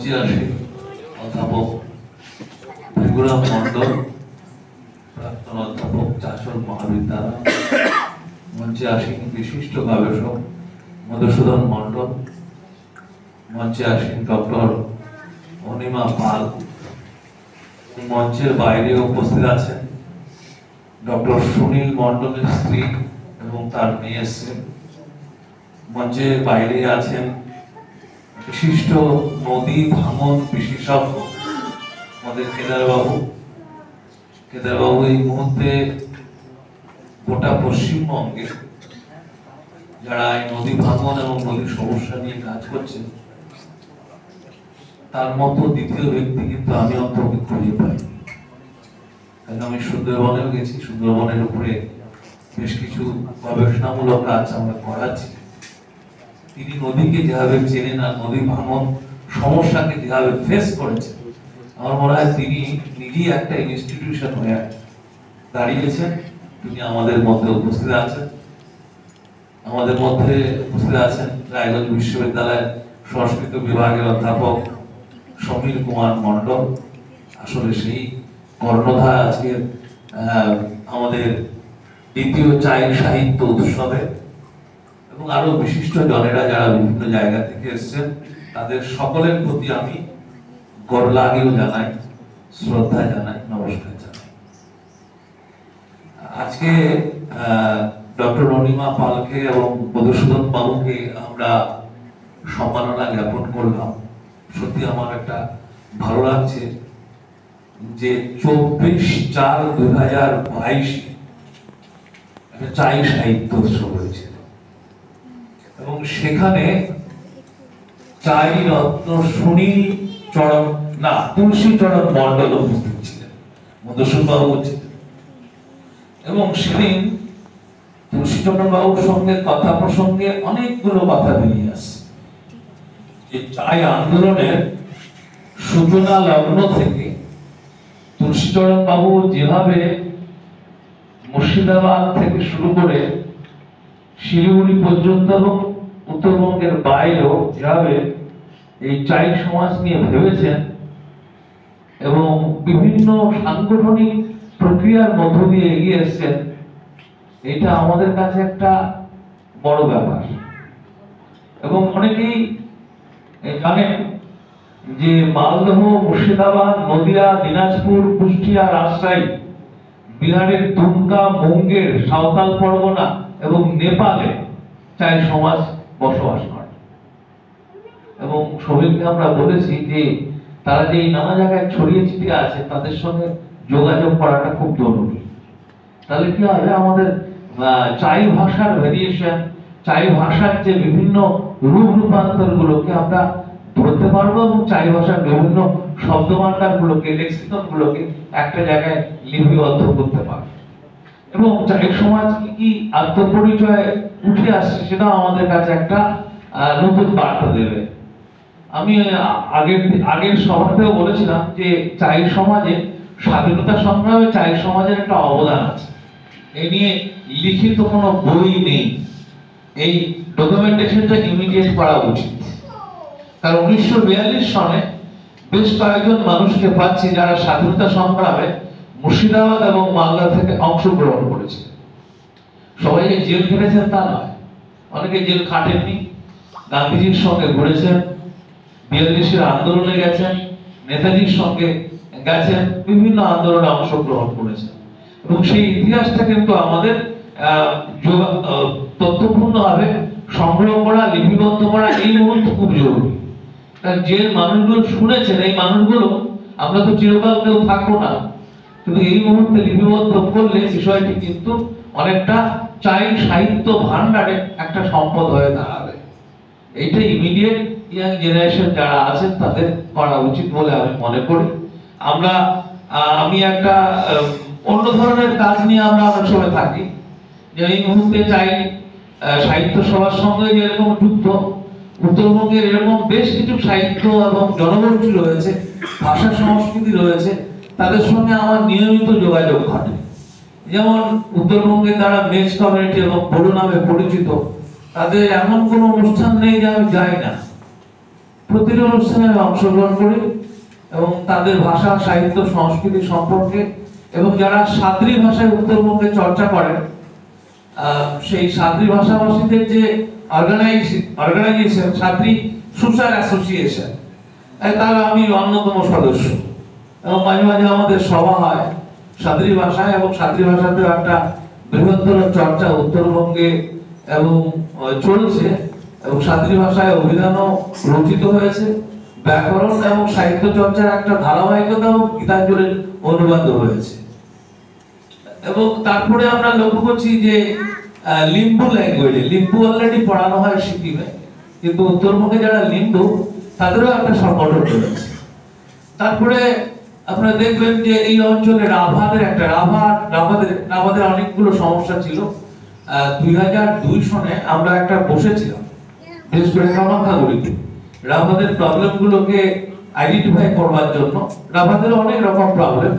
মঞ্চে আসে অধ্যাপক ত্রিপুরা মণ্ডল, প্রাক্তন অধ্যাপক চাচল মহাবিদ্যালয়। মঞ্চে আসেন বিশিষ্ট গবেষক মধুসূদন মণ্ডল। মঞ্চে আসেন ডক্টর অনিমা পাল। মঞ্চের বাইরে উপস্থিত আছেন ডক্টর সুনীল মণ্ডলের স্ত্রী এবং তার মেয়ে এসছেন। মঞ্চের বাইরে আছেন বিশিষ্ট নদী ভাঙন বিশেষজ্ঞ আমাদের কেদারবাবু। কেদারবাবু এই মুহূর্তে গোটা পশ্চিমবঙ্গে যারা এই নদী ভাঙন এবং নদীর সমস্যা নিয়ে কাজ করছেন, তার মতো দ্বিতীয় ব্যক্তি কিন্তু আমি অন্তত খুঁজে পাই। কারণ আমি সুন্দরবনেও গেছি, সুন্দরবনের উপরে বেশ কিছু গবেষণামূলক কাজ আমরা করাচ্ছি। তিনি নদীকে যেভাবে চেনেন আর নদী ভাঙন সমস্যাকে যেভাবে ফেস করেছেন, আমার মনে হয় তিনি নিজেই একটা ইনস্টিটিউশন হয়ে দাঁড়িয়েছেন। তিনি আমাদের মধ্যে উপস্থিত আছেন। আমাদের মধ্যে উপস্থিত আছেন রায়গঞ্জ বিশ্ববিদ্যালয়ের সংস্কৃত বিভাগের অধ্যাপক সমীর কুমার মণ্ডল। আসলে সেই কর্ণধার আজকের আমাদের দ্বিতীয় চাই সাহিত্য উৎসবে, এবং আরো বিশিষ্ট জনেরা যারা বিভিন্ন জায়গা থেকে এসেছেন, তাদের সকলের প্রতি আমি গৌরলাগিও জানাই, শ্রদ্ধা জানাই, নমস্কার জানাই। আজকে ডক্টর অনিমা পালকে এবং মধুসূদন বাবুকে আমরা সম্মাননা জ্ঞাপন করলাম। সত্যি আমার একটা ভালো লাগছে যে 24/4/2022 একটা চাই সাহিত্য উৎসব হয়েছিল এবং সেখানে চাই রত্ন সুনীল চরণ না তুলসীচরণ মণ্ডল উপস্থিত ছিলেন, মধুসূদন বাবু ছিলেন। এবং সেদিন তুলসীচরণ বাবুর সঙ্গে কথা প্রসঙ্গে অনেকগুলো কথা বেরিয়ে আসে। যে চাই আন্দোলনের সূচনা লগ্ন থেকে তুলসীচরণ বাবু যেভাবে মুর্শিদাবাদ থেকে শুরু করে শিলিগুড়ি পর্যন্ত এবং উত্তরবঙ্গের বাইরেও যেভাবে এই চাই সমাজ নিয়ে ভেবেছেন এবং বিভিন্ন সাংগঠনিক প্রক্রিয়ার মধ্য দিয়ে এগিয়ে এসেছেন, এটা আমাদের কাছে একটা বড় ব্যাপার। এবং অনেকেই জানেন যে মালদহ, মুর্শিদাবাদ, নদিয়া, দিনাজপুর, কুষ্টিয়া, রাজশাহী, বিহারের দুমকা, মুঙ্গের, সাঁওতাল পরগনা এবং নেপালে চাই সমাজ বসবাস করে। এবং সবাইকে আমরা বলেছি যে তারা যে নানা জায়গায় ছড়িয়ে ছিটিয়ে আছে, তাদের সঙ্গে যোগাযোগ করাটা খুব জরুরি। তাহলে কি হবে, আমাদের চাই ভাষার ভেরিয়েশন, চাই ভাষার যে বিভিন্ন রূপ রূপান্তর গুলোকে আমরা ধরতে পারবো এবং চাই ভাষার বিভিন্ন শব্দভাণ্ডার গুলোকে, লেক্সিকন গুলোকে একটা জায়গায় লিপিবদ্ধ করতে পারবো। এবং চাই সমাজ কি আত্মপরিচয় উঠে আসছে, সেটা আমাদের কাছে একটা নতুন বার্তা দেবে। আমি আগের সভাতেও বলেছিলাম যে চাই সমাজে স্বাধীনতা সংগ্রামে চাই সমাজের একটা অবদান আছে। এই নিয়ে লিখিত কোনো বই নেই, এই ডকুমেন্টেশনটা ইমিডিয়েট করা উচিত। কারণ 1942 সনে বেশ কয়েকজন মানুষকে পাচ্ছি যারা স্বাধীনতা সংগ্রামে মুর্শিদাবাদ এবং মালদা থেকে অংশগ্রহণ করেছে। সবাই যে জেল খেটেছেন তা নয়, অনেকে জেল খাটেননি, গান্ধীজির সঙ্গে ঘুরেছেন, 42-এর আন্দোলনে গেছেন, নেতাজির সঙ্গে গেছেন, বিভিন্ন আন্দোলনে অংশগ্রহণ করেছেন। এবং সেই ইতিহাসটা কিন্তু আমাদের তথ্যপূর্ণভাবে সংগ্রহ করা, লিপিবদ্ধ করা এই মুহূর্তে খুব জরুরি। কারণ যে মানুষগুলো শুনেছেন, এই মানুষগুলো আমরা তো চিরকাল কেউ থাকবো না, কিন্তু এই মুহূর্তে লিপিবদ্ধ করলে বিষয়টি কিন্তু অনেকটা চাই সাহিত্য ভান্ডারে একটা সম্পদ হয়ে দাঁড়াবে। এইটা ইমিডিয়েট ইয়াং জেনারেশন যারা আছেন তাদের করা উচিত বলে আমি মনে করি। আমি একটা অন্য ধরনের কাজ নিয়ে আমরা অনেক সময় থাকি, যে এই মুহূর্তে চাই সাহিত্য সভার সঙ্গে যেরকম যুক্ত উত্তরবঙ্গের এরকম বেশ কিছু সাহিত্য এবং জনগোষ্ঠী রয়েছে, ভাষা সংস্কৃতি রয়েছে, তাদের সঙ্গে আমার নিয়মিত যোগাযোগ ঘটে। যেমন উত্তরবঙ্গে তারা মেজ কমিউনিটি এবং বড়ো নামে পরিচিত, তাদের এমন কোনো অনুষ্ঠান নেই যে আমি যাই না। প্রতিটি অনুষ্ঠানে আমি অংশগ্রহণ করি এবং তাদের ভাষা, সাহিত্য, সংস্কৃতি সম্পর্কে এবং যারা সাদ্রি ভাষায় উত্তরবঙ্গে চর্চা করেন সেই সাদ্রি ভাষাভাষীদের যে অর্গানাইজেশন সাদ্রি সোশ্যাল অ্যাসোসিয়েশন, তার আমি অন্যতম সদস্য এবং মাঝে মাঝে আমাদের সভা হয় সাদ্রি ভাষায় এবং সাদ্রি ভাষাতেও একটা বৃহত্তর চর্চা উত্তরবঙ্গে এবং চলছে এবং সাদ্রি ভাষায় অভিধানও রচিত হয়েছে, ব্যাকরণ এবং সাহিত্য চর্চার একটা ধারাবাহিকতা এবং গীতাঞ্জলির অনুবাদ হয়েছে। এবং তারপরে আমরা লক্ষ্য করছি যে লিম্বু ল্যাঙ্গুয়েজে, লিম্বু অলরেডি পড়ানো হয় সিকিমে, কিন্তু উত্তরবঙ্গে যারা লিম্বু তাদেরও একটা সংগঠন রয়েছে। তারপরে আপনারা দেখবেন যে এই অঞ্চলে রাভাদের অনেকগুলো সমস্যা ছিল। 2002 সনে আমরা একটা বসেছিলাম বিশেষ করে কামাখ্যাগুড়িতে রাভাদের প্রবলেমগুলোকে আইডেন্টিফাই করবার জন্য। রাভাদের অনেক রকম প্রবলেম।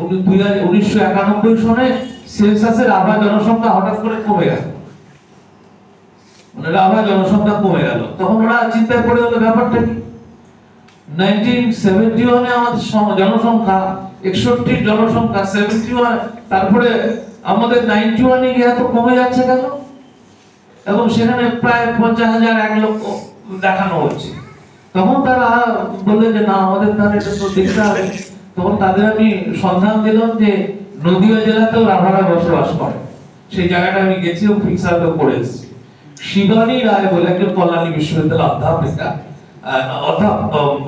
1991 সনে সেন্সাসে রাভা জনসংখ্যা হঠাৎ করে কমে গেল, মানে রাভা জনসংখ্যা কমে গেল। তখন ওরা চিন্তায় পড়ে গেল ব্যাপারটা কি। 1971 আমাদের জনসংখ্যা 61 জনসংখ্যা 71, তারপরে আমাদের 91 গিয়ে এত কমে যাচ্ছে কেন? এবং সেখানে প্রায় 50,000 1 লক্ষ দেখানো হচ্ছে। তখন তারা বললেন যে না, আমাদের তাহলে এটা তো দেখতে হবে। তখন তাদের আমি সন্ধান দিলাম যে নদীয়া জেলাতেও রাভারা বসবাস করে, সেই জায়গাটা আমি গেছি এবং ফিক্সারও করে এসেছি। শিবানী রায় বলে একজন কল্যাণী বিশ্ববিদ্যালয়ের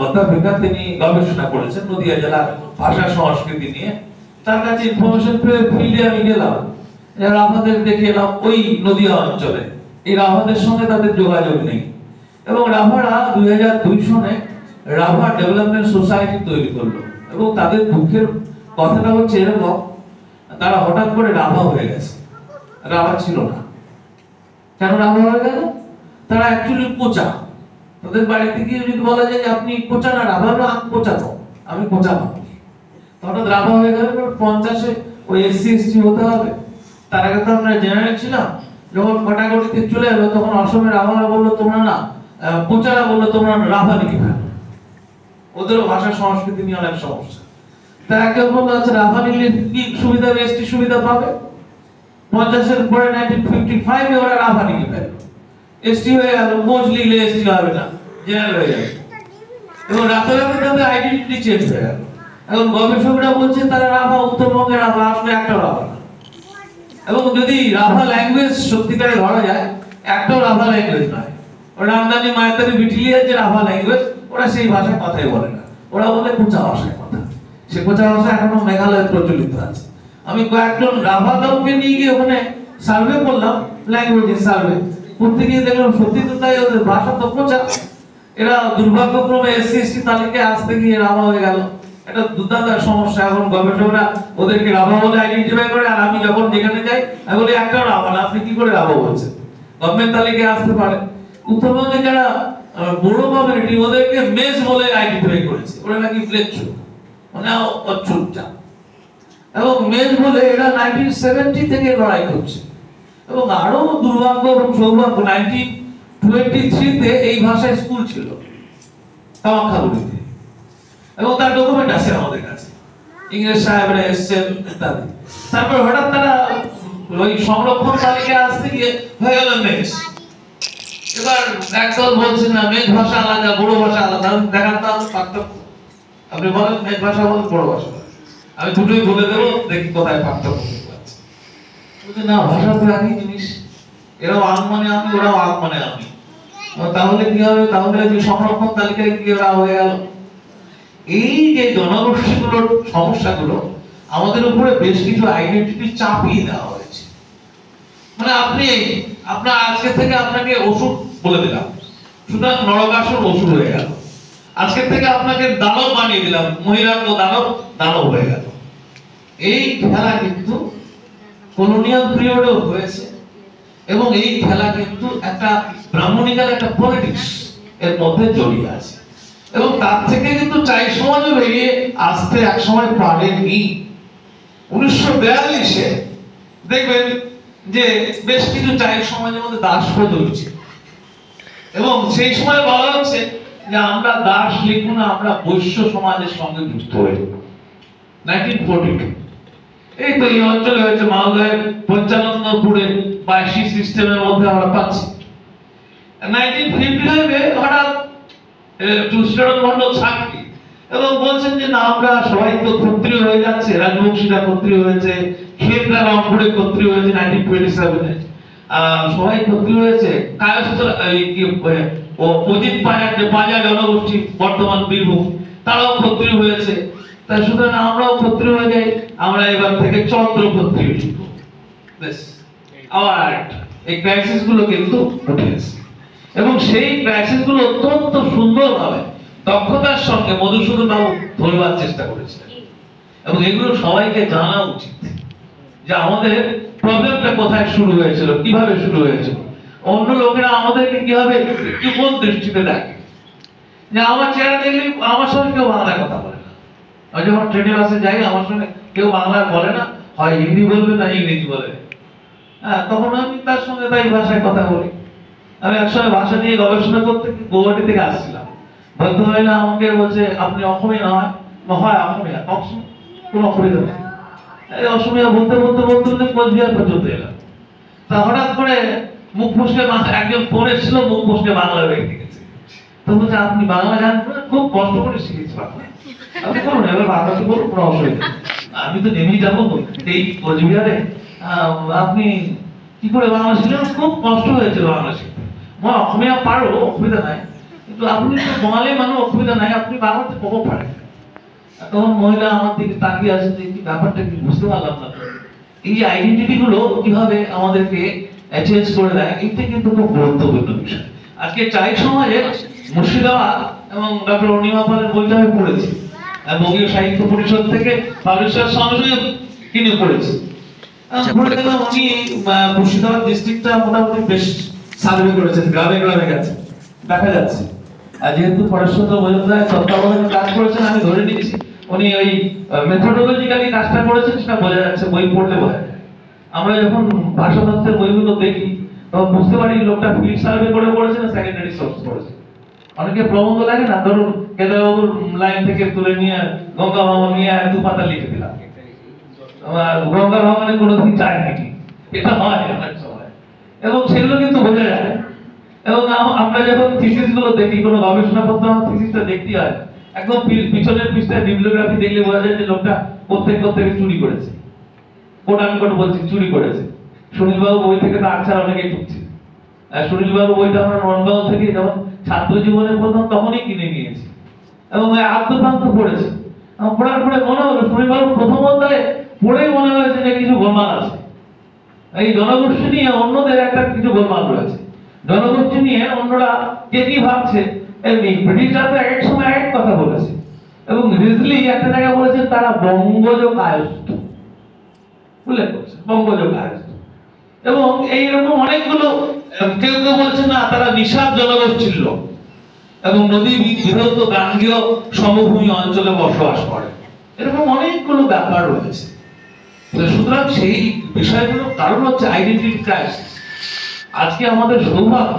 অধ্যাপিকা, তিনি গবেষণা করেছেন নদীয়া জেলার ভাষা সংস্কৃতি নিয়ে। তার কাছে ইনফরমেশন পেয়ে ফিল্ডে আমি গেলাম, রাভাদের দেখে এলাম ওই নদীয়া অঞ্চলে। এই রাভাদের সঙ্গে তাদের যোগাযোগ নেই এবং রাভারা 2002 সনে রাভা ডেভেলপমেন্ট সোসাইটি তৈরি করলো। এবং তাদের দুঃখের কথাটা হচ্ছে এরকম, তারা হঠাৎ করে রাভা হয়ে গেছে, রাভা ছিল না। কেন রাভা হয়ে গেল? তারা অ্যাকচুয়ালি কোচা। তাদের বাড়িতে গিয়ে যদি বলা যায় যে আপনি কোচা না রাভা, আমি কোচা নয়, আমি কোচা মানুষ। হঠাৎ রাভা হয়ে গেল। 50-এ ওই SC ST হতে হবে। তার আগে তো আমরা জেনারেল ছিলাম। যখন কটাগড়িতে চলে এলো তখন অসমের রাভারা বললো তোমরা না, কোচারা বললো তোমরা রাভা লিখে ফেলো। ওদেরও ভাষা সংস্কৃতি নিয়ে অনেক সমস্যা। তা কেউ বললো আচ্ছা রাভা লিখলে কি সুবিধা, ST সুবিধা পাবে। 50-এর পরে 1955-এ ওরা রাভা লিখে ফেললো, ST হয়ে গেল। কোচ লিখলে ST হবে না, জেনারেল হয়ে যাবে। এবং রাতারাতি তাদের আইডেন্টিটি চেঞ্জ হয়ে গেল। এখন গবেষকরা বলছে তারা রাভা, উত্তরবঙ্গের রাভা আসলে একটা রাভা না। এবং যদি রাভা ল্যাঙ্গুয়েজ সত্যিকারে ধরা যায়, একটাও রাভা ল্যাঙ্গুয়েজ নয়। ওরা আমদানি মায়াতারি বিটিলিয়ার যে রাভা ল্যাঙ্গুয়েজ, ওরা সেই ভাষায় কথাই বলে না, ওরা বলে কোচা ভাষায় কথা। সে কোচা ভাষা এখনো মেঘালয়ে প্রচলিত আছে। আমি কয়েকজন রাভা লোককে নিয়ে গিয়ে ওখানে সার্ভে করলাম, ল্যাঙ্গুয়েজের সার্ভে করতে গিয়ে দেখলাম সত্যি তো তাই, ওদের ভাষা তো কোচা। এরা দুর্ভাগ্যক্রমে SC ST তালিকায় আসতে গিয়ে রাভা হয়ে গেল। এটা দুর্দান্তার সমস্যা। এখন গবেষকরা ওদেরকে রাভা বলে আইডেন্টিফাই করে, আর আমি যখন যেখানে যাই আমি বলি একটাও রাভা না, আপনি কি করে রাভা বলছেন? গভর্নমেন্ট তালিকায় আসতে পারে। উত্তরবঙ্গে যারা বড় কমিউনিটি, ওদেরকে মেজ বলে আইডেন্টিফাই করেছে, ওরা নাকি ফ্লেক্সু, মানে অচ্ছুচ্চা। এবং মেজ বলে এরা 1970 থেকে লড়াই করছে। এবং আরো দুর্ভাগ্য এবং সৌভাগ্য, 1923-তে এই ভাষায় স্কুল ছিল কামাখ্যাগুড়িতে, এবং তার ডকুমেন্ট আছে আমাদের কাছে, ইংরেজ সাহেবরা এসেছেন ইত্যাদি। তারপর হঠাৎ তারা ওই সংরক্ষণ তালিকায় আসতে গিয়ে হয়ে গেল মেজ। এবার একদল বলছেন না মেজ ভাষা আলাদা, বড় ভাষা আলাদা। দেখান তো পার্থক্য। আপনি বলেন মেজ ভাষা বলেন, বড় ভাষা বলেন, আমি দুটোই বলে দেবো, দেখি কোথায় পার্থক্য আছে। বলছে না, ভাষা তো একই জিনিস, এরাও আং মানে আমি, ওরাও আং মানে আমি। তাহলে কি হবে? তাহলে যে সংরক্ষণ তালিকায় কি ওরা হয়ে গেল। এই যে জনগোষ্ঠীগুলোর সমস্যাগুলো আমাদের উপরে বেশ কিছু আইডেন্টিটি চাপিয়ে দেওয়া হয়েছে। মানে আপনার আজকে থেকে আপনাকে ওষুধ বলে দিলাম, সুতরাং নরকাসুর ওষুধ হয়ে গেল। আজকে থেকে আপনাকে দানব বানিয়ে দিলাম, মহিলার দানব দানব হয়ে গেল। এই খেলা কিন্তু কলোনিয়াল পিরিয়ডেও হয়েছে এবং এই খেলা কিন্তু একটা ব্রাহ্মণিকাল একটা পলিটিক্স এর মধ্যে জড়িয়ে আছে। এবং তার থেকে কিন্তু চাই সমাজও বেরিয়ে আসতে এক সময় পারেনি। 1942-এ দেখবেন যে বেশ কিছু চাই সমাজের মধ্যে দাসপ্রথা হয়েছে। এবং সেই সময় বলা হচ্ছে যে আমরা দাস লিখব না, আমরা বৈশ্য সমাজের সঙ্গে যুক্ত হই। 1942 এই তো এই অঞ্চলে হয়েছে, মালদায় পঞ্চানন্দপুরে 82 সিস্টেমের মধ্যে আমরা পাচ্ছি। 1955 হঠাৎ তুলসীচরণ মণ্ডল সাক্ষী এবং বলছেন যে না আমরা সবাই তো ক্ষত্রিয় হয়ে যাচ্ছে, রাজবংশীরা ক্ষত্রিয় হয়েছে, খেতরা রংপুরে ক্ষত্রিয় হয়েছে 1927 সবাই ক্ষত্রিয় হয়েছে, কায়স্থ ও অজিত পাজার যে পাজা জনগোষ্ঠী বর্তমান বীরভূম তারাও ক্ষত্রিয় হয়েছে, তাই সুতরাং আমরাও ক্ষত্রিয় হয়ে যাই, আমরা এবার থেকে চন্দ্র ক্ষত্রিয় লিখব। আবার এই ক্রাইসিস গুলো কিন্তু উঠেছে এবং সেই ক্রাইসিস গুলো অত্যন্ত সুন্দরভাবে দক্ষতার সঙ্গে মধুসূদন বাবু ধরবার চেষ্টা করেছিলেন এবং এগুলো সবাইকে জানা উচিত যে আমাদের প্রবলেমটা কোথায় শুরু হয়েছিল, কিভাবে শুরু হয়েছিল, অন্য লোকেরা আমাদেরকে কিভাবে কি কোন দৃষ্টিতে দেখে। যে আমার চেহারা দেখলে আমার সঙ্গে কেউ বাংলায় কথা বলে না, আমি যখন ট্রেনে বাসে যাই আমার সঙ্গে কেউ বাংলায় বলে না, হয় হিন্দি বলবে না ইংরেজি বলবে, তখন আমি তার সঙ্গে তাই ভাষায় কথা বলি। আমি একসময় ভাষা নিয়ে গবেষণা করতে গৌহাটি থেকে আসছিলাম, ভদ্রমহিলা আমাকে বলছে আপনি অসমীয়া নয়, হয় অসমীয়া, কোনো অসুবিধা নেই। অসমীয়া বলতে বলতে বলতে বলতে কোচবিহার পর্যন্ত এলাম, তা হঠাৎ করে মুখ ফসকে একজন ফোনে ছিল, মুখ ফসকে বাংলা ব্যক্তি গেছে, তো বলছে আপনি বাংলা জানেন না, খুব কষ্ট করে শিখেছি বাংলা, আপনি করুন এবার বাংলাতে বলুন, কোনো অসুবিধা। আমি তো নেমেই যাবো এই কোচবিহারে, আপনি কি করে বাংলা শিখলেন? খুব কষ্ট হয়েছিল বাংলা শিখতে, অসমীয়া পারো অসুবিধা নাই, কিন্তু আপনি তো বঙালি মানুষ, অসুবিধা নাই, আপনি বাংলাতে কব পারেন। তখন মহিলা আমার দিকে তাকিয়ে আছে যে ব্যাপারটা কি বুঝতে পারলাম না। এই আইডেন্টিটি গুলো কিভাবে আমাদেরকে চেঞ্জ করে দেয়, এটা কিন্তু খুব গুরুত্বপূর্ণ বিষয়। আজকে চাই সমাজে মুর্শিদাবাদ এবং ডক্টর অনিমা পালের বইটা আমি পড়েছি, বঙ্গীয় সাহিত্য পরিষদ থেকে পাবলিশার সঙ্গে কিনে পড়েছি। উনি মুর্শিদাবাদ ডিস্ট্রিক্টটা মোটামুটি বেশ সার্ভে করেছেন, গ্রামে গ্রামে গেছে, দেখা যাচ্ছে। আর যেহেতু পরেশচন্দ্র মজুমদার তত্ত্বাবধানে কাজ করেছেন, আমি ধরে নিচ্ছি উনি ওই মেথোডোলজিক্যালি কাজটা করেছেন, সেটা বোঝা যাচ্ছে, বই পড়লে বোঝা যায়। আমরা যখন ভাষাতত্ত্বের বইগুলো দেখি তখন বুঝতে পারি লোকটা ফিল্ড সার্ভে করে পড়েছে না সেকেন্ডারি সোর্স পড়েছে। অনেকে প্রবন্ধ লাগে না, ধরুন কেদারবাবুর লাইন থেকে তুলে নিয়ে গঙ্গা ভবন নিয়ে 2 পাতা লিখে দিলাম, গঙ্গা ভবনে কোনোদিন চায় নাকি, এটা হয় অনেক সময়, এবং সেগুলো কিন্তু বোঝা যায়। এবং আমরা যখন থিসিস গুলো দেখি, কোনো গবেষণাপত্র থিসিসটা দেখতে হয়, একদম পিছনের পৃষ্ঠায় বিবলিওগ্রাফি দেখলে বোঝা যায় যে লোকটা প্রত্যেক চুরি করেছে, কোট আনকোট বলছি, চুরি করেছে। সুনীল বাবু বই থেকে তো আচ্ছা অনেকেই ঢুকছে, সুনীল বাবু বইটা আমরা রণগাঁও থেকে যখন ছাত্র জীবনের প্রথম তখনই কিনে নিয়েছি এবং আত্মপ্রান্ত পড়েছি। পড়ার পরে মনে হলো সুনীল বাবু প্রথম অধ্যায়ে পড়েই মনে হয়েছে যে কিছু গোলমাল আছে, এই জনগোষ্ঠী নিয়ে অন্যদের একটা কিছু গোলমাল রয়েছে, জনগোষ্ঠী নিয়ে অন্যরা কে কি ভাবছে। ব্রিটিশরা তো এক সময় এক কথা বলেছে এবং রিজলি একটা জায়গায় বলেছেন তারা বঙ্গজ কায়স্থ, উল্লেখ করছে বঙ্গজ কায়স্থ, এবং এইরকম অনেকগুলো, কেউ কেউ বলছে না তারা নিষাদ জনগোষ্ঠীর লোক এবং নদী বিধৌত গাঙ্গেয় সমভূমি অঞ্চলে বসবাস করে, এরকম অনেকগুলো ব্যাপার রয়েছে। সুতরাং সেই বিষয়গুলোর কারণ হচ্ছে আইডেন্টিটি ক্রাইসিস। আজকে আমাদের সৌভাগ্য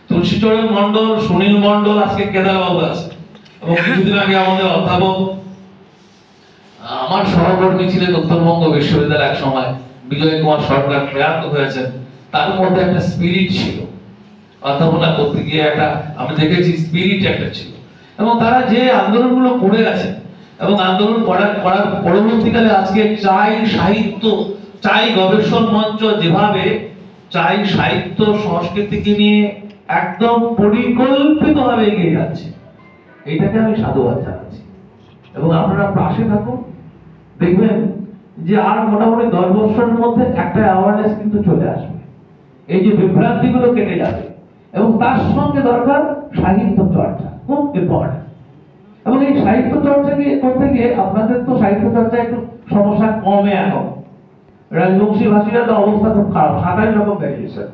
তুলসীচরণ মণ্ডল, সুনীল মণ্ডল, আজকে কেদারবাবু আছে, এবং কিছুদিন আগে আমাদের অধ্যাপক, আমার সহকর্মী ছিলেন উত্তরবঙ্গ বিশ্ববিদ্যালয় এক সময় বিজয় কুমার সরকার, প্রয়াত হয়েছেন, তার মধ্যে একটা স্পিরিট ছিল, অধ্যাপনা করতে গিয়ে একটা আমি দেখেছি স্পিরিট একটা ছিল, এবং তারা যে আন্দোলনগুলো করে গেছেন এবং আন্দোলন করার পরবর্তীকালে আজকে চাই সাহিত্য, চাই গবেষণ মঞ্চ যেভাবে চাই সাহিত্য সংস্কৃতিকে নিয়ে একদম পরিকল্পিতভাবে এগিয়ে যাচ্ছে, এইটাকে আমি সাধুবাদ জানাচ্ছি। এবং আপনারা পাশে থাকুন, দেখবেন যে আর মোটামুটি 10 বছরের মধ্যে একটা অ্যাওয়ারনেস কিন্তু চলে আসবে, এই যে বিভ্রান্তিগুলো কেটে যাবে, এবং তার সঙ্গে দরকার সাহিত্য চর্চা, খুব ইম্পর্টেন্ট। এবং এই সাহিত্য চর্চাকে করতে গিয়ে আপনাদের তো সাহিত্য চর্চা একটু সমস্যা কমে, এখন রাজবংশী ভাষীরা তো অবস্থা খুব খারাপ, 27 রকম ভ্যারিয়েশন,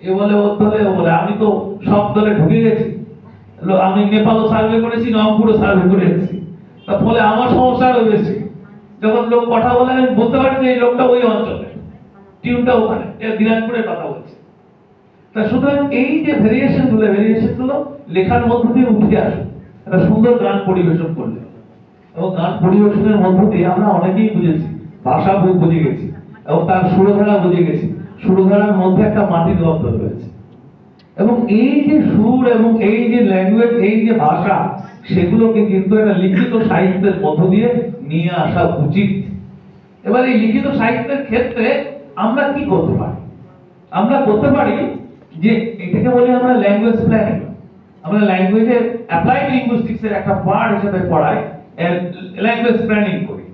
এ বলে ও দলে ও বলে, আমি তো সব দলে ঢুকে গেছি, আমি নেপালও সার্ভে করেছি, রংপুরও সার্ভে করে এসেছি, তার ফলে আমার সমস্যা আরো বেশি। যখন লোক কথা বলে আমি বলতে পারি যে এই লোকটা ওই অঞ্চলে, টিউনটা ওখানে, দিনাজপুরের কথা বলছে, তা সুতরাং এই যে ভেরিয়েশনগুলো লেখার মধ্য দিয়ে উঠে আসে, একটা সুন্দর গান পরিবেশন করলে, এবং গান পরিবেশনের মধ্য দিয়ে আমরা অনেকেই বুঝেছি, ভাষা বুঝে গেছি, এবং তার সুরধারা বুঝে গেছি। সুরধারার মধ্যে একটা মাটির গন্ধ রয়েছে, এবং এই যে সুর এবং এই যে ল্যাঙ্গুয়েজ, এই যে ভাষা, সেগুলোকে কিন্তু একটা লিখিত সাহিত্যের মধ্য দিয়ে নিয়ে আসা উচিত। এবার এই লিখিত সাহিত্যের ক্ষেত্রে আমরা কি করতে পারি? আমরা করতে পারি যে এটাকে বলি আমরা ল্যাঙ্গুয়েজ প্ল্যানিং। আমরা ল্যাঙ্গুয়েজের অ্যাপ্লাইড লিঙ্গুইস্টিক্সের একটা পার্ট হিসেবে পড়াই, ল্যাঙ্গুয়েজ প্ল্যানিং করি।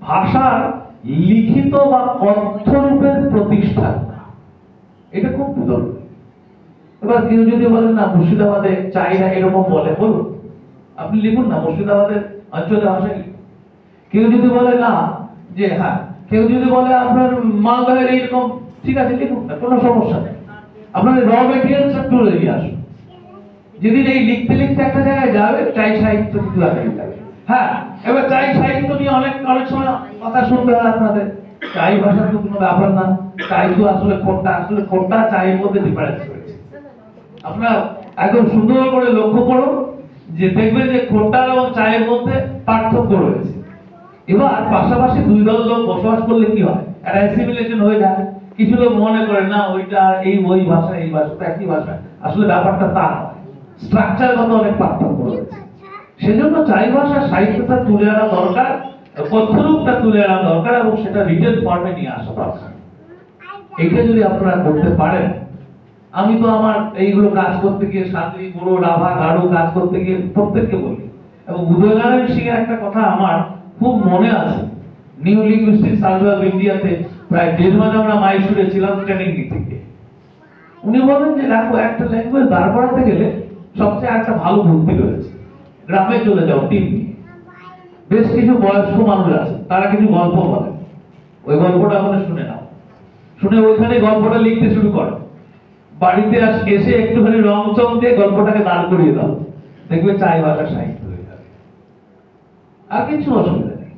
ভাষার লিখিত বা কথ্য রূপের প্রতিষ্ঠা, এটা খুব জরুরি। এবার কেউ যদি বলেন না মুর্শিদাবাদে চাইরা এরকম বলে, বলুন, আপনি লিখুন না মুর্শিদাবাদের অঞ্চলের ভাষা লিখুন। কেউ যদি বলে না যে হ্যাঁ, কেউ যদি বলে আপনার মালদহের এইরকম, ঠিক আছে লিখুন না, কোনো সমস্যা নেই। আপনার র মেটেরিয়ালস একটু রেডি আসুন। যেদিন এই লিখতে লিখতে একটা জায়গায় যাবে, চাই সাহিত্য কিন্তু আগে যাবে। হ্যাঁ, এবার চাই সাহিত্য নিয়ে অনেক সময় কথা শুনতে হয় আপনাদের। চাই ভাষা তো কোনো ব্যাপার না, চাই তো আসলে কোনটা চাইয়ের মধ্যে ডিফারেন্স রয়েছে। আপনারা একদম সুন্দর করে লক্ষ্য করুন যে দেখবেন যে খোট্টা এবং চায়ের মধ্যে পার্থক্য রয়েছে। এবার পাশাপাশি দুই দল লোক বসবাস করলে কি হয়, একটা অ্যাসিমিলেশন হয়ে যায়। কিছু লোক মনে করে না ওইটা এই ওই ভাষা, এই ভাষা তো একই ভাষা, আসলে ব্যাপারটা তা নয়, স্ট্রাকচারগত অনেক পার্থক্য রয়েছে। সেজন্য চাই ভাষা সাহিত্যটা তুলে আনা দরকার, কথ্যরূপটা তুলে আনা দরকার, এবং সেটা রিটেন ফর্মে নিয়ে আসা দরকার। এটা যদি আপনারা করতে পারেন, আমি তো আমার এইগুলো কাজ করতে গিয়ে সাঁতরি, বুড়ো, রাভা, গাঢ় কাজ করতে গিয়ে প্রত্যেককে বলি, এবং উদয়নারায়ণ সিং এর একটা কথা আমার খুব মনে আছে। নিউ লিঙ্গুইস্টিক সার্ভে অফ ইন্ডিয়াতে প্রায় 1.5 মাস আমরা মাইসুরে ছিলাম ট্রেনিং নিতে গিয়ে। উনি বলেন যে দেখো, একটা ল্যাঙ্গুয়েজ দাঁড় করাতে গেলে সবচেয়ে একটা ভালো বুদ্ধি রয়েছে, গ্রামে চলে যাও টিম নিয়ে, বেশ কিছু বয়স্ক মানুষ আছে, তারা কিছু গল্প বলে, ওই গল্পটা ওখানে শুনে নাও, শুনে ওইখানে গল্পটা লিখতে শুরু করো। বাড়িতে এসে একটুখানি রং চং দিয়ে গল্পটাকে দাঁড় করিয়ে দাও, দেখবে চাই ভাষা সাহিত্য হয়ে যাবে, আর কিছু অসুবিধা নেই।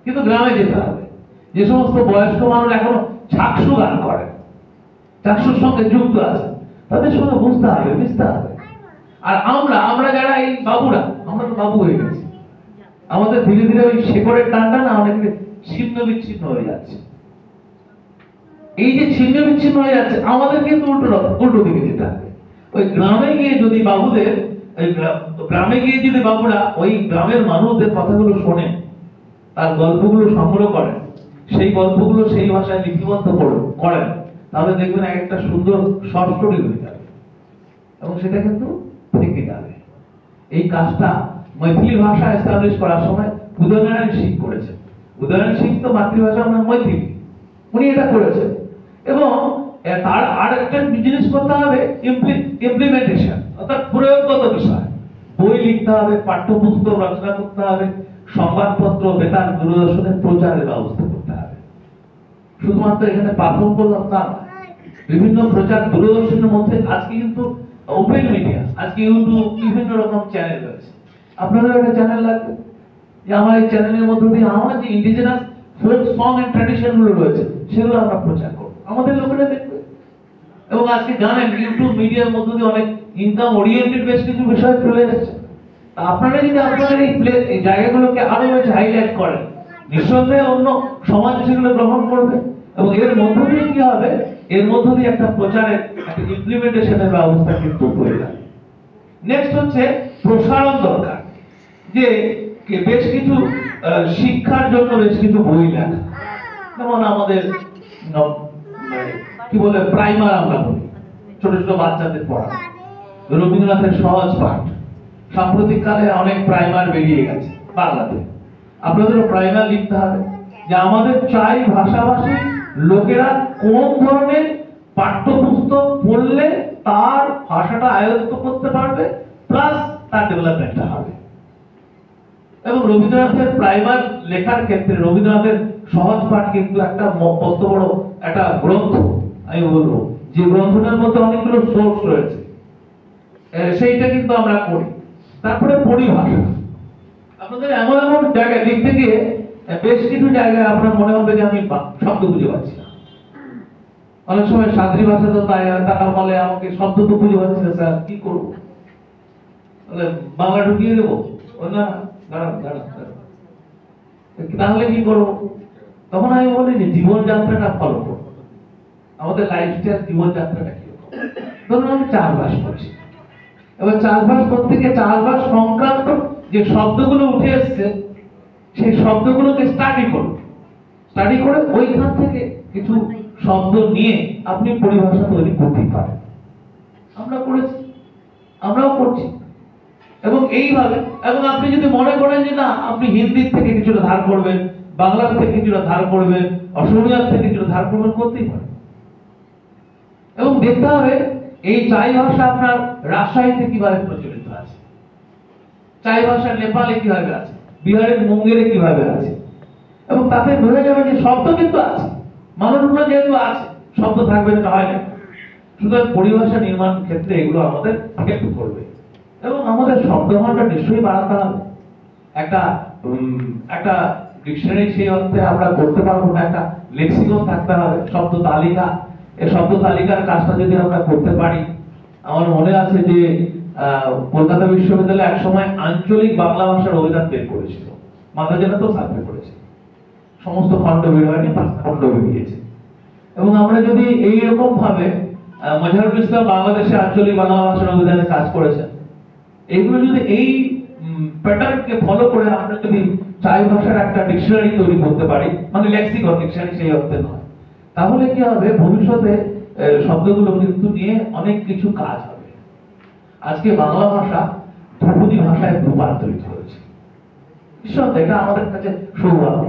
কিন্তু গ্রামে যেতে হবে। যে সমস্ত বয়স্ক মানুষ এখনো চাকসু গান করে, চাকসুর সঙ্গে যুক্ত আছে, তাদের সঙ্গে বুঝতে হবে, মিশতে হবে। আর আমরা যারা এই বাবুরা, আমরা তো বাবু হয়ে গেছি, আমাদের ধীরে ধীরে ওই শেকড়ের টানটা না অনেক ছিন্ন বিচ্ছিন্ন হয়ে যাচ্ছে। এই যে ছিন্ন বিচ্ছিন্ন হয়ে যাচ্ছে, আমাদের কিন্তু উল্টো দিকে যেতে হবে। ওই গ্রামে গিয়ে যদি বাবুদের, গ্রামে গিয়ে যদি বাবুরা ওই গ্রামের মানুষদের কথাগুলো শোনে, তার গল্পগুলো সংগ্রহ করেন, সেই গল্পগুলো সেই ভাষায় লিপিবদ্ধ করেন, তাহলে দেখবেন একটা সুন্দর শর্ট স্টোরি হয়ে যাবে, এবং সেটা কিন্তু থেকে যাবে। এই কাজটা মৈথিলি ভাষা এস্টাবলিশ করার সময় উদয়নারায়ণ সিং করেছেন। উদয়নারায়ণ সিং তো মাতৃভাষা আমরা মৈথিলি, উনি এটা করেছেন। এবং তার আর একটা জিনিস করতে হবে, ইমপ্লিমেন্টেশন, অর্থাৎ প্রয়োগগত বিষয়। বই লিখতে হবে, পাঠ্যপুস্তক রচনা করতে হবে, সংবাদপত্র, বেতার, দূরদর্শনের প্রচারের ব্যবস্থা করতে হবে। শুধুমাত্র এখানে পারফর্ম করলাম তা নয়, বিভিন্ন প্রচার দূরদর্শনের মধ্যে আজকে কিন্তু ওপেন মিডিয়া, আজকে ইউটিউব, বিভিন্ন রকম চ্যানেল রয়েছে। আপনাদের একটা চ্যানেল লাগবে, যে আমার এই চ্যানেলের মধ্যে দিয়ে আমার যে indigenous folk song and tradition গুলো রয়েছে, সেগুলো আমরা প্রচার করব, আমাদের লোকেরা দেখবে। এবং আজকে জানেন ইউটিউব মিডিয়ার মধ্যে দিয়ে অনেক ইনকাম ওরিয়েন্টেড বেশ কিছু বিষয় চলে এসেছে। আপনারা যদি আপনাদের এই জায়গাগুলোকে আরো বেশি হাইলাইট করেন, নিঃসন্দেহে অন্য সমাজ সেগুলো গ্রহণ করবে, এবং এর মধ্য দিয়ে কি হবে, এর মধ্য দিয়ে একটা প্রচারের, একটা ইমপ্লিমেন্টেশনের ব্যবস্থা কিন্তু হয়ে যাবে। নেক্সট হচ্ছে প্রসারণ দরকার, যে বেশ কিছু শিক্ষার জন্য বেশ কিছু বই লেখা, যেমন আমাদের কি বলে প্রাইমার, আমরা বলি ছোট ছোট বাচ্চাদের পড়া, রবীন্দ্রনাথের সহজ পাঠ। সাম্প্রতিক কালে অনেক প্রাইমার বেরিয়ে গেছে বাংলাতে, আপনাদেরও প্রাইমার লিখতে হবে, যে আমাদের চাই ভাষাভাষী লোকেরা কোন ধরনের পাঠ্যপুস্তক পড়লে তার ভাষাটা আয়ত্ত করতে পারবে, প্লাস তার ডেভেলপমেন্টটা হবে। এবং রবীন্দ্রনাথের প্রাইমার লেখার ক্ষেত্রে রবীন্দ্রনাথের সহজ পাঠ কিন্তু একটা মস্ত বড় একটা গ্রন্থ, আমি বলবো, যে গ্রন্থটার মধ্যে অনেকগুলো সোর্স রয়েছে, সেইটা কিন্তু আমরা করি। তারপরে পরিভাষা, আপনাদের এমন এমন জায়গায় লিখতে গিয়ে বেশ কিছু জায়গায় আপনার মনে হবে যে আমি শব্দ বুঝে পাচ্ছি না, অনেক সময় সাদ্রি ভাষা তো তাই তারা বলে আমাকে শব্দ তো বুঝে পাচ্ছি না স্যার, কি করবো? বলে বাংলা ঢুকিয়ে দেবো? না, দাঁড়ান দাঁড়ান দাঁড়ান, তাহলে কি করবো? তখন আমি বলি যে জীবনযাত্রাটা ফলো করবো, আমাদের লাইফস্টাইল জীবনযাত্রাটা কি? ধরুন আমি চাষবাস করছি, এবার চাষবাস করতে গিয়ে চাষবাস সংক্রান্ত যে শব্দগুলো উঠে এসছে সেই শব্দগুলোকে স্টাডি করুন, স্টাডি করে ওইখান থেকে কিছু শব্দ নিয়ে আপনি পরিভাষা তৈরি করতে পারেন। আমরা করেছি, আমরাও করছি। এবং এইভাবে, এবং আপনি যদি মনে করেন যে না আপনি হিন্দির থেকে কিছুটা ধার করবেন, বাংলার থেকে কিছুটা ধার করবেন, অসমীয়ার থেকে কিছুটা ধার করবেন, করতেই পারেন। এবং দেখতে হবে এই চাই ভাষা আপনার রাজশাহীতে কিভাবে প্রচলিত আছে, চাই ভাষা নেপালে কিভাবে আছে, বিহারের মুঙ্গেরে কিভাবে আছে, এবং তাতে বোঝা যাবে যে শব্দ কিন্তু আছে, মানুষগুলো যেহেতু আছে, শব্দ থাকবে না হয় না। সুতরাং পরিভাষা নির্মাণ ক্ষেত্রে এগুলো আমাদের হেল্প করবে। এবং আমাদের শব্দভাণ্ডার নিশ্চয়ই বাড়াতে হবে। একটা একটা ডিকশনারি সেই অর্থে আমরা করতে পারবো না, একটা লেক্সিকন থাকতে হবে, শব্দ তালিকা। এই শব্দ তালিকার কাজটা যদি আমরা করতে পারি, আমার মনে আছে যে কলকাতা বিশ্ববিদ্যালয় এক সময় আঞ্চলিক বাংলা ভাষার অভিধান বের করেছিল, মাদ্রাজেরা তো সার্ভে করেছে, সমস্ত খণ্ড বের হয়নি, 5টা খণ্ড বেরিয়েছে। এবং আমরা যদি এইরকম ভাবে মজহারুল ইসলাম বাংলাদেশে আঞ্চলিক বাংলা ভাষার অভিধানে কাজ করেছেন, এইগুলো যদি এই প্যাটার্নকে ফলো করে আমরা যদি চাই ভাষার একটা ডিকশনারি তৈরি করতে পারি, মানে লেক্সিকন, ডিকশনারি সেই অর্থে নয়, তাহলে কি হবে ভবিষ্যতে শব্দগুলো কিন্তু নিয়ে অনেক কিছু কাজ হবে। আজকে বাংলা ভাষা ধ্রুপদী ভাষায় রূপান্তরিত হয়েছে, নিঃসন্দেহে এটা আমাদের কাছে সৌভাগ্য।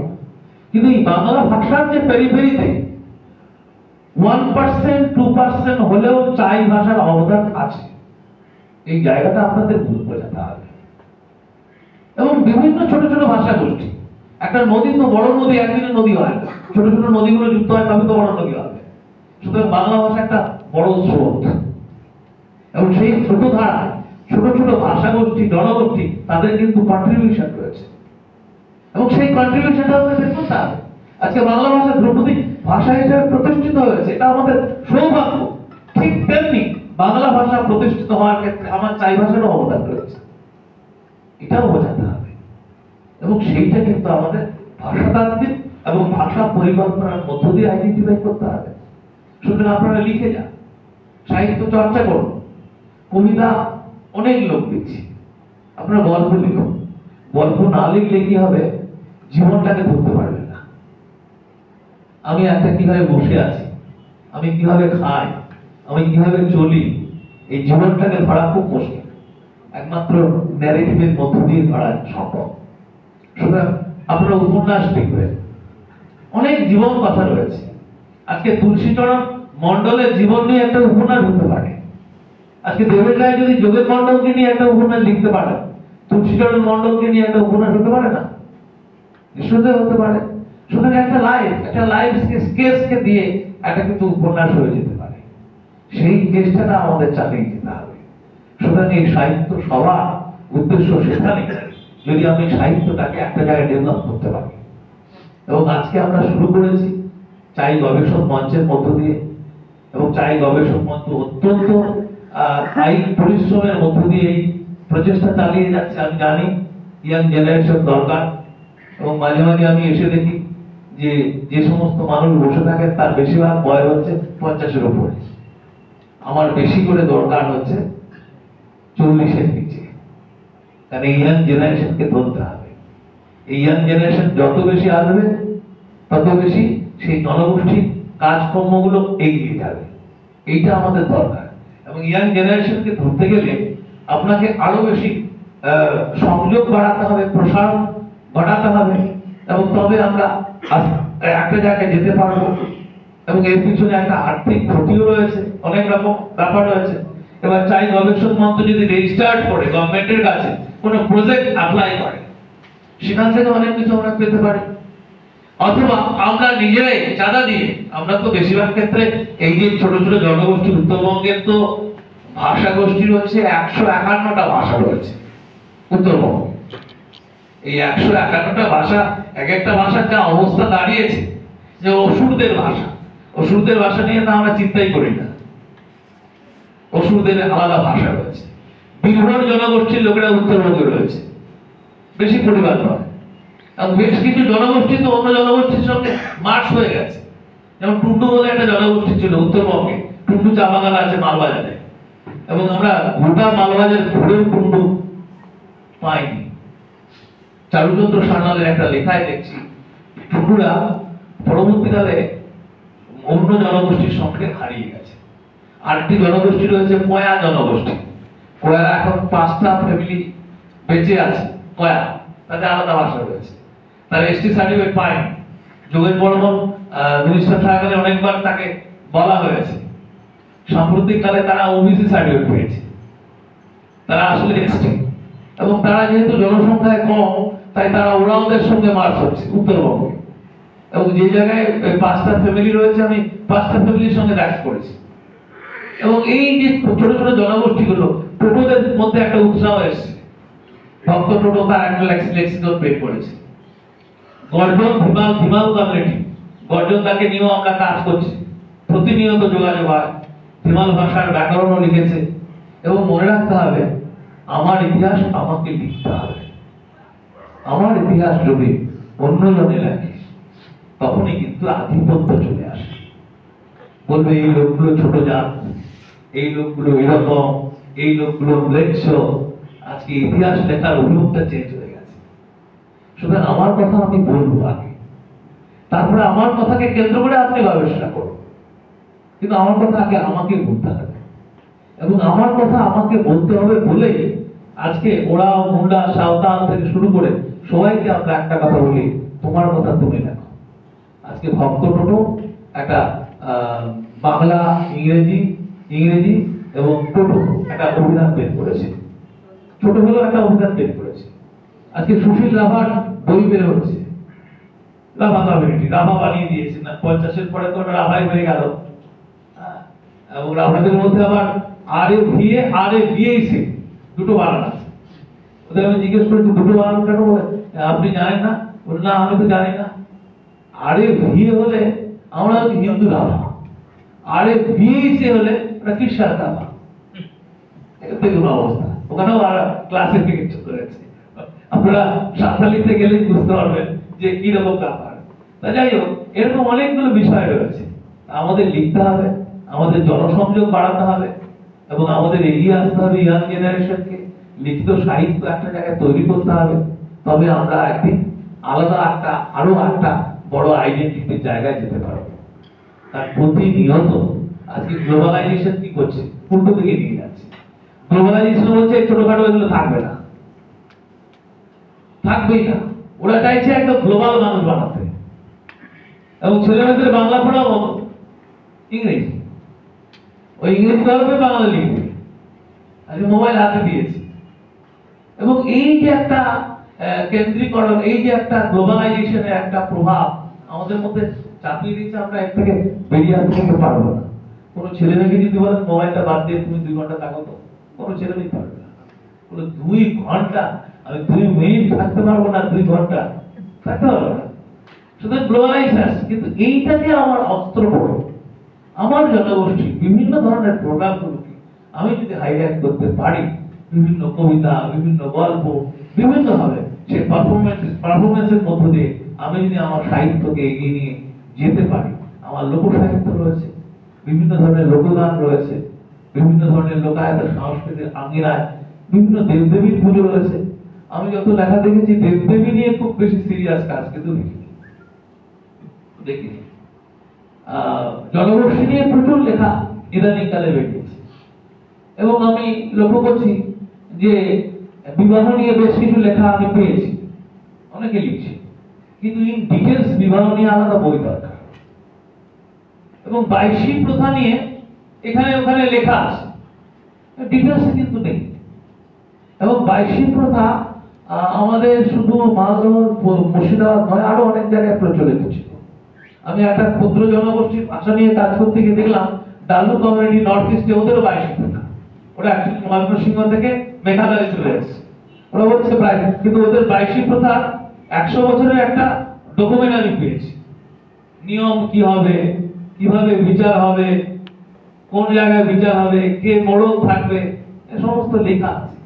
কিন্তু এই বাংলা ভাষার যে পেরিফেরিতে 1% 2% হলেও চাই ভাষার অবদান আছে, এই জায়গাটা আপনাদের বোঝাতে হবে। এবং বিভিন্ন ছোট ছোট ভাষা গোষ্ঠী, একটা নদী তো বড় নদী একদিনে নদী হয় না, ছোট ছোট নদীগুলো যুক্ত হয় তবে তো বড় নদী হবে। সুতরাং বাংলা ভাষা একটা বড় স্রোত, এবং সেই ছোট ধারা ছোট ছোট ভাষা গোষ্ঠী, জনগোষ্ঠী, তাদের কিন্তু কন্ট্রিবিউশন রয়েছে, এবং সেই কন্ট্রিবিউশনটা আমাদের করতে হবে। আজকে বাংলা ভাষা ধ্রুপদী ভাষা হিসেবে প্রতিষ্ঠিত হয়েছে, এটা আমাদের সৌভাগ্য। ঠিক তেমনি বাংলা ভাষা প্রতিষ্ঠিত হওয়ার ক্ষেত্রে আমার চাই ভাষারও অবদান রয়েছে, এটাও বোঝাতে হবে। এবং সেইটা কিন্তু আমাদের ভাষাতাত্ত্বিক এবং ভাষা পরিকল্পনার মধ্য দিয়ে আইডেন্টিফাই করতে হবে। সুতরাং আপনারা লিখে যান, সাহিত্য চর্চা করুন, কবিতা অনেক লোক লিখছে, আপনারা গল্প লিখুন। গল্প না লিখলে কি হবে, জীবনটাকে ধরতে পারবেন না। আমি একটা কিভাবে বসে আছি, আমি কিভাবে খাই, আমি কিভাবে চলি, এই জীবনটাকে ধরা খুব মুশকিল, একমাত্র ন্যারেটিভের মধ্য দিয়ে ধরা সম্ভব। সুতরাং আপনারা উপন্যাস লিখবেন, অনেক জীবন কথা রয়েছে। আজকে তুলসীচরণ মণ্ডলের জীবন নিয়ে একটা উপন্যাস হতে পারে, আজকে দেবের রায় যদি যোগেন মণ্ডলকে নিয়ে একটা উপন্যাস লিখতে পারে, তুলসীচরণ মণ্ডলকে নিয়ে একটা উপন্যাস হতে পারে না? নিশ্চয়ই হতে পারে। সুতরাং একটা লাইফ স্কেচকে দিয়ে একটা কিন্তু উপন্যাস হয়ে যেতে পারে, সেই চেষ্টাটা আমাদের চালিয়ে যেতে হবে। সুতরাং এই সাহিত্য সভা উদ্দেশ্য সেখানে, যদি আমি সাহিত্যটাকে একটা জায়গায় ডেভেলপ করতে পারি। এবং আজকে আমরা শুরু করেছি চাই গবেষক মঞ্চের মধ্য দিয়ে, এবং চাই গবেষক মঞ্চ অত্যন্ত কায়িক পরিশ্রমের মধ্য দিয়ে এই প্রচেষ্টা চালিয়ে যাচ্ছে। আমি জানি ইয়াং জেনারেশন দরকার, এবং মাঝে মাঝে আমি এসে দেখি যে যে সমস্ত মানুষ বসে থাকেন তার বেশিরভাগ বয়স হচ্ছে 50-এর উপরে। আমার বেশি করে দরকার হচ্ছে 40-এর নিচে, কারণ এই ইয়াং জেনারেশনকে ধরতে হবে। এই ইয়াং জেনারেশন যত বেশি আসবে তত বেশি সেই জনগোষ্ঠীর কাজকর্মগুলো এগিয়ে যাবে, এইটা আমাদের দরকার। এবং ইয়াং জেনারেশনকে ধরতে গেলে আপনাকে আরো বেশি সংযোগ বাড়াতে হবে, প্রসার ঘটাতে হবে, এবং তবে আমরা একটা জায়গায় যেতে পারবো। এবং এর পিছনে একটা আর্থিক ক্ষতিও রয়েছে, অনেক রকম ব্যাপার রয়েছে। এবার চাই গবেষক মঞ্চ যদি রেজিস্টার্ড করে গভর্নমেন্টের কাছে কোনো প্রজেক্ট অ্যাপ্লাই করে, সেখান থেকে অনেক কিছু আমরা পেতে পারি। অথবা আমরা নিজেরাই চাঁদা দিয়ে, আমরা তো বেশিরভাগ ক্ষেত্রে এই যে ছোট ছোট জনগোষ্ঠী, উত্তরবঙ্গের তো ভাষা গোষ্ঠী রয়েছে 151টা ভাষা রয়েছে উত্তরবঙ্গে। এই 151টা ভাষা, এক একটা ভাষার যা অবস্থা দাঁড়িয়েছে, যে অসুরদের ভাষা, অসুরদের ভাষা নিয়ে তা আমরা চিন্তাই করি না। অসুরদের আলাদা ভাষা রয়েছে। বীরভর জনগোষ্ঠীর লোকেরা উত্তরবঙ্গে রয়েছে, বেশি পরিবার নয়। এবং বেশ কিছু জনগোষ্ঠী তো অন্য জনগোষ্ঠীর সঙ্গে মার্চ হয়ে গেছে। যেমন টুন্ডু বলে একটা জনগোষ্ঠী ছিল উত্তরবঙ্গে, টুন্ডু চা বাগান আছে মালবাজারে, এবং আমরা গোটা মালবাজার ঘুরেও টুন্ডু পাইনি। চারুচন্দ্র সান্যালের একটা লেখায় দেখছি টুন্ডুরা পরবর্তীকালে অন্য জনগোষ্ঠীর সঙ্গে হারিয়ে গেছে। আরেকটি জনগোষ্ঠী রয়েছে কয়া জনগোষ্ঠী। কয়ারা এখন 5টা ফ্যামিলি বেঁচে আছে। কয়া, তাদের আলাদা ভাষা রয়েছে, তারা এসটি সার্টিফিকেট পায়নি। যোগেন বর্মন মিনিস্টার থাকাকালে অনেকবার তাকে বলা হয়েছে। সাম্প্রতিককালে তারা ওবিসি সার্টিফিকেট পেয়েছে, তারা আসলে এসটি, এবং তারা যেহেতু জনসংখ্যায় কম তাই তারা ওরাওদের সঙ্গে মার্চ হচ্ছে উত্তরবঙ্গে। এবং যে জায়গায় 5টা ফ্যামিলি রয়েছে, আমি 5টা ফ্যামিলির সঙ্গে দেখা করেছি। এবং এই যে ছোট ছোট জনগোষ্ঠীগুলো, টোটোদের মধ্যে একটা উৎসাহ এসেছে। ভক্ত টোটো তার একটা লেক্সিকন বের করেছে। গর্জন ভিমাল ভিমাল কমিউনিটি, গর্জন তাকে নিয়েও আমরা কাজ করছি, প্রতিনিয়ত যোগাযোগ হয়। ভিমাল ভাষার ব্যাকরণও লিখেছে। এবং মনে রাখতে হবে, আমার ইতিহাস আমাকে লিখতে হবে। আমার ইতিহাস যদি অন্যজনে লেখে তখনই কিন্তু আধিপত্য চলে আসে। বলবে এই লোকগুলো ছোট জাত, এই লোকগুলো এরকম, এই লোকগুলো ম্লেচ্ছ। আজকে ইতিহাস লেখার অভিমুখটা চেঞ্জ হয়ে গেছে। সুতরাং আমার কথা আমি বলবো আগে, তারপরে আমার কথাকে কেন্দ্র করে আপনি গবেষণা করুন। কিন্তু আমার কথা আগে আমাকে বলতে হবে, এবং আমার কথা আমাকে বলতে হবে বলেই আজকে ওরাও, মুন্ডা, সাঁওতাল থেকে শুরু করে সবাইকে আমরা একটা কথা বলি, তোমার কথা তুমি লেখো। আজকে ভক্ত টোটো একটা বাংলা, ইংরেজি এবং টোটো একটা অভিধান বের করেছে। ছোট হলেও একটা অভিধান বের করেছে। আজকে সুশীল রাভার বই বের হচ্ছে, রাভা কমিউনিটি, রাভা বানিয়ে দিয়েছে না, 50-এর পরে তো রাভাই হয়ে গেল। এবং রাভাদের মধ্যে আবার RAVA দুটো বানান আছে। ওদের আমি জিজ্ঞেস করেছি দুটো বানান কেন, বলে আপনি জানেন না? বলে না, আমি তো জানি না। RAVA হলে আমরা হচ্ছে হিন্দু রাভা, RAVA হলে ওটা খ্রিস্টান রাভা। দেখুন অবস্থা, ওখানেও ক্লাসিফিকেশন করেছে। আপনারা সাঁওতালিতে গেলে বুঝতে পারবেন যে কিরকম ব্যাপার। তা যাই হোক, এরকম অনেকগুলো বিষয় রয়েছে। আমাদের লিখতে হবে, আমাদের জনসংযোগ বাড়াতে হবে, এবং আমাদের এগিয়ে আসতে হবে ইয়াং জেনারেশনকে। লিখিত সাহিত্য একটা জায়গায় তৈরি করতে হবে, তবে আমরা একদিন আলাদা আরো একটা বড় আইডেন্টিটির জায়গায় যেতে পারবো। তার প্রতিনিয়ত আজকে গ্লোবালাইজেশন কি করছে, উল্টো দিকে নিয়ে যাচ্ছে। গ্লোবালাইজেশন হচ্ছে ছোটখাটো এগুলো থাকবে না, থাকবেই না। ওরা চাইছে একদম গ্লোবাল মানুষ বানাতে, এবং ছেলেমেয়েদের বাংলা পড়াবো ইংরেজি, ওই ইংরেজি পড়াবে, বাংলা লিখবে। আজকে মোবাইল হাতে দিয়েছে, এবং এই যে একটা কেন্দ্রীকরণ, এই যে একটা গ্লোবালাইজেশনের একটা প্রভাব আমাদের মধ্যে চাপিয়ে দিচ্ছে, আমরা এর থেকে বেরিয়ে আসতে পারবো না। কোনো ছেলে মেয়েকে যদি বলেন মোবাইলটা বাদ দিয়ে তুমি 2 ঘন্টা থাকো, তো কোনো ছেলে মেয়ে পারবে না। কোনো 2 ঘন্টা, আমি 2 মিনিট থাকতে পারবো না, 2 ঘন্টা থাকতে পারবো না। সুতরাং গ্লোবালাইজেশন, কিন্তু এইটাকে আমার অস্ত্র করে আমার জনগোষ্ঠী বিভিন্ন ধরনের প্রোগ্রামগুলোকে আমি যদি হাইলাইট করতে পারি, বিভিন্ন কবিতা, বিভিন্ন গল্প, বিভিন্ন ভাবে সেই পারফরমেন্সের মধ্য দিয়ে আমি যদি আমার সাহিত্যকে এগিয়ে নিয়ে যেতে পারি। আমার লোক সাহিত্য রয়েছে, বিভিন্ন ধরনের লোকগান রয়েছে, বিভিন্ন ধরনের লোকায়ত সংস্কৃতির আঙ্গিনায় বিভিন্ন দেবদেবীর পুজো রয়েছে। আমি যত লেখা দেখেছি দেবদেবী নিয়ে খুব বেশি সিরিয়াস কাজ কিন্তু দেখিনি। জনগোষ্ঠী নিয়ে প্রচুর লেখা ইদানিং কালে বেরিয়েছে, এবং আমি লক্ষ্য করছি যে বিবাহ নিয়ে বেশ কিছু লেখা আমি পেয়েছি, অনেকে লিখছে, কিন্তু ইন ডিটেলস বিবাহ নিয়ে আলাদা বই দরকার। এবং বাইশী প্রথা নিয়ে এখানে ওখানে লেখা আছে, ডিটেলস কিন্তু নেই। এবং বাইশী প্রথা আমাদের শুধু মালদহ, মুর্শিদাবাদ নয়, আরো অনেক জায়গায় প্রচলিত ছিল। আমি একটা ক্ষুদ্র জনগোষ্ঠীর ভাষা নিয়ে কাজ করতে গিয়ে দেখলাম ডালু কমিউনিটি নর্থ ইস্টে ওদেরও বাইশী প্রথা। ওরা অ্যাকচুয়ালি ময়মনসিংহ থেকে মেঘালয়ে চলে এসেছে, ওরা হচ্ছে প্রায়, কিন্তু ওদের বাইশী প্রথা 100 বছরের একটা ডকুমেন্ট আমি পেয়েছি। নিয়ম কি হবে, কিভাবে বিচার হবে, কোন জায়গায় বিচার হবে, কে মোড়ক থাকবে, এ সমস্ত লেখা আছে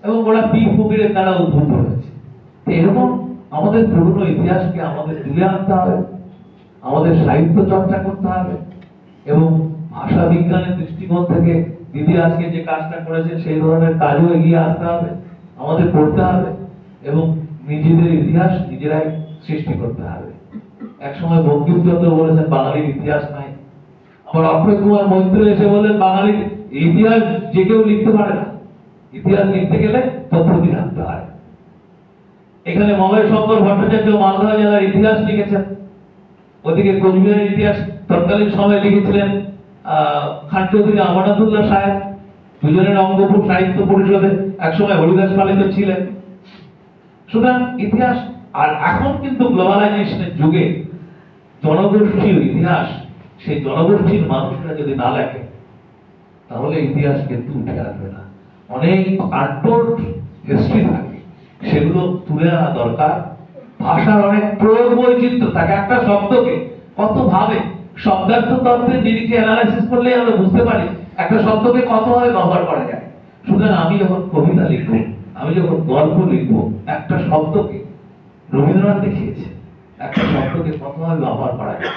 এবং ওরা পীর ফকিরের দ্বারা উদ্ভূত হয়েছে। এরকম আমাদের পুরনো ইতিহাসকে আমাদের তুলে আনতে হবে, আমাদের সাহিত্য চর্চা করতে হবে এবং ভাষা বিজ্ঞানের দৃষ্টিকোণ থেকে দিদি আজকে যে কাজটা করেছে সেই ধরনের কাজও এগিয়ে আসতে হবে, আমাদের করতে হবে এবং নিজেদের ইতিহাস নিজেরাই সৃষ্টি করতে হবে। একসময় বঙ্কিমচন্দ্র বলেছেন বাঙালির ইতিহাস নাই, আবার অক্ষয় কুমার মৈত্র এসে বললেন বাঙালির ইতিহাস যে কেউ লিখতে পারে না, ইতিহাস লিখতে গেলে পদ্ধতি থাকতে হয়। এখানে মলয় শঙ্কর ভট্টাচার্য মালদহ জেলার ইতিহাস লিখেছেন, ওদিকে কোচবিহারের ইতিহাস তৎকালীন সময়ে লিখেছিলেন খান চৌধুরী আমানাতুল্লাহ সাহেব, দুজনের অঙ্গপুর সাহিত্য পরিষদে একসময় হরিদাস পালিত ছিলেন। সুতরাং ইতিহাস, আর এখন কিন্তু গ্লোবালাইজেশনের যুগে জনগোষ্ঠীর ইতিহাস, সেই জনগোষ্ঠীর মানুষরা যদি না লেখে তাহলে ইতিহাস কিন্তু উঠে আসবে না। অনেক আনটোল্ড হিস্ট্রি থাকে, সেগুলো তুলে আনা দরকার। ভাষার অনেক প্রয়োগ বৈচিত্র্য থাকে, একটা শব্দকে কত ভাবে শব্দার্থ তত্ত্বের নিরিখে অ্যানালাইসিস করলে আমরা বুঝতে পারি একটা শব্দকে কত ভাবে ব্যবহার করা যায়। সুতরাং আমি যখন কবিতা লিখবো, আমি যখন গল্প লিখবো, একটা শব্দকে রবীন্দ্রনাথ দেখিয়েছে একটা শব্দকে কত ভাবে ব্যবহার করা যায়।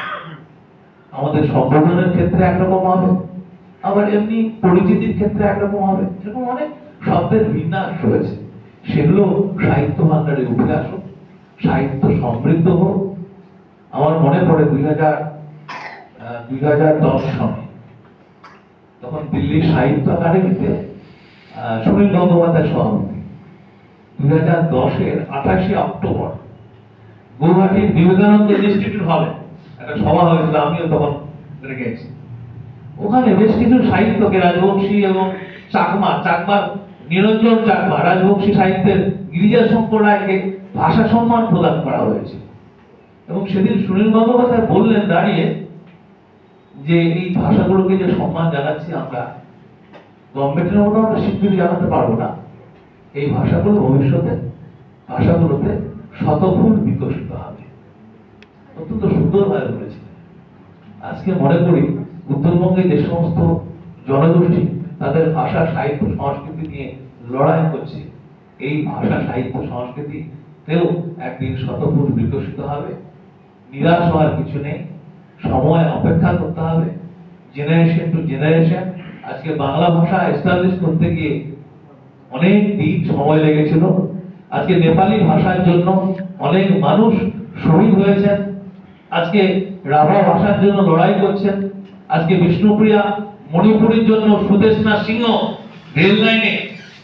আমাদের সম্বোধনের ক্ষেত্রে একরকম হবে, আবার এমনি পরিচিতির ক্ষেত্রে একরকম হবে। এরকম অনেক শব্দের বিন্যাস রয়েছে, সেগুলো সাহিত্য ভান্ডারে উঠে আসুক, সাহিত্য সমৃদ্ধ হোক। আমার মনে পড়ে 2010 সালে তখন দিল্লি সাহিত্য একাডেমিতে সুনীল গঙ্গোপাধ্যায় সভাপতি, 2010-এর 28 অক্টোবর গৌহাটির বিবেকানন্দ ইনস্টিটিউট হলে একটা সভা হয়েছিল, আমিও তখন গেছি। ওখানে বেশ কিছু সাহিত্যকে, রাজবংশী এবং চাকমার নিরঞ্জন চাকমা, রাজবংশী সাহিত্যের গিরিজা শঙ্কর রায়কে ভাষা সম্মান প্রদান করা হয়েছে। এবং সেদিন সুনীল গঙ্গোপাধ্যায় বললেন দাঁড়িয়ে যে এই ভাষাগুলোকে যে সম্মান জানাচ্ছি আমরা, গভর্নমেন্টের মতো আমরা স্বীকৃতি জানাতে পারবো না। এই ভাষাগুলো ভবিষ্যতে ভাষাগুলোতে শতফুল বিকশিত হবে। অত্যন্ত সুন্দরভাবে বলেছিলেন। আজকে মনে করি উত্তরবঙ্গে যে সমস্ত জনগোষ্ঠী তাদের ভাষা, সাহিত্য, সংস্কৃতি নিয়ে লড়াই করছে, এই ভাষা, সাহিত্য, সংস্কৃতিতেও একদিন শতফুল বিকশিত হবে। নিরাশ হওয়ার কিছু নেই, সময় অপেক্ষা করতে হবে, জেনারেশন টু জেনারেশন। আজকে বাংলা ভাষা এস্টাবলিশ করতে গিয়ে অনেক দিন সময় লেগেছিল। আজকে নেপালি ভাষার জন্য অনেক মানুষ শহীদ হয়েছেন, আজকে রাভা ভাষার জন্য লড়াই করছেন, আজকে বিষ্ণুপ্রিয়া মণিপুরের জন্য সুদেশনা সিংহ রেল লাইনে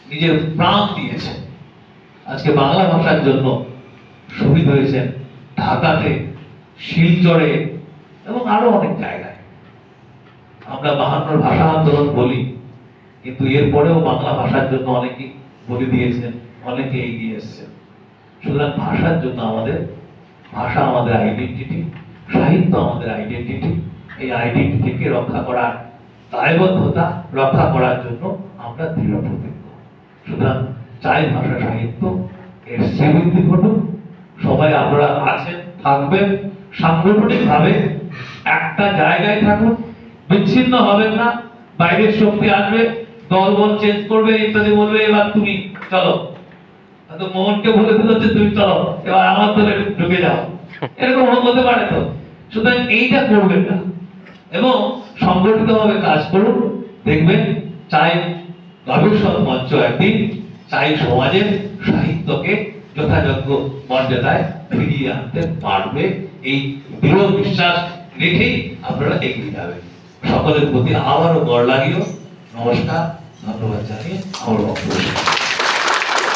নিজের প্রাণ দিয়েছেন, আজকে বাংলা ভাষার জন্য শহীদ হয়েছেন ঢাকাতে, শিলচরে এবং আরো অনেক জায়গায়। আমরা 52 ভাষা আন্দোলন বলি, কিন্তু এরপরেও বাংলা ভাষার জন্য অনেকেই বলে দিয়েছেন, অনেকে এগিয়ে এসেছেন। সুতরাং ভাষার জন্য আমাদের, ভাষা আমাদের আইডেন্টিটি, সাহিত্য আমাদের আইডেন্টিটি, এই আইডেন্টিটিকে রক্ষা করার দায়বদ্ধতা রক্ষা করার জন্য আমরা দৃঢ় প্রতিজ্ঞ। সুতরাং চাই ভাষা সাহিত্য এর শ্রীবৃদ্ধি ঘটুক। সবাই আপনারা আছেন, থাকবেন, সাংগঠনিক ভাবে একটা জায়গায় থাকুন, বিচ্ছিন্ন হবেন না। বাইরের শক্তি আসবে, দল বল চেঞ্জ করবে, ইত্যাদি বলবে এবার তুমি চলো, তো মোহনকে বলে দিল যে তুমি চলো এবার আমার দলে ঢুকে যাও, এরকম হতে পারে। তো সুতরাং এইটা করবেন না এবং সংগঠিত ভাবে কাজ করুন, দেখবেন চাই গবেষক মঞ্চ একদিন, চাই সমাজের সাহিত্যকে যথাযোগ্য মর্যাদায় ফিরিয়ে আনতে পারবে। এই দৃঢ় বিশ্বাস রেখেই আপনারা এগিয়ে যাবেন। সকলের প্রতি আবারও গড় লাগিও। নমস্কার, ধন্যবাদ জানিয়ে আমার বক্তব্য।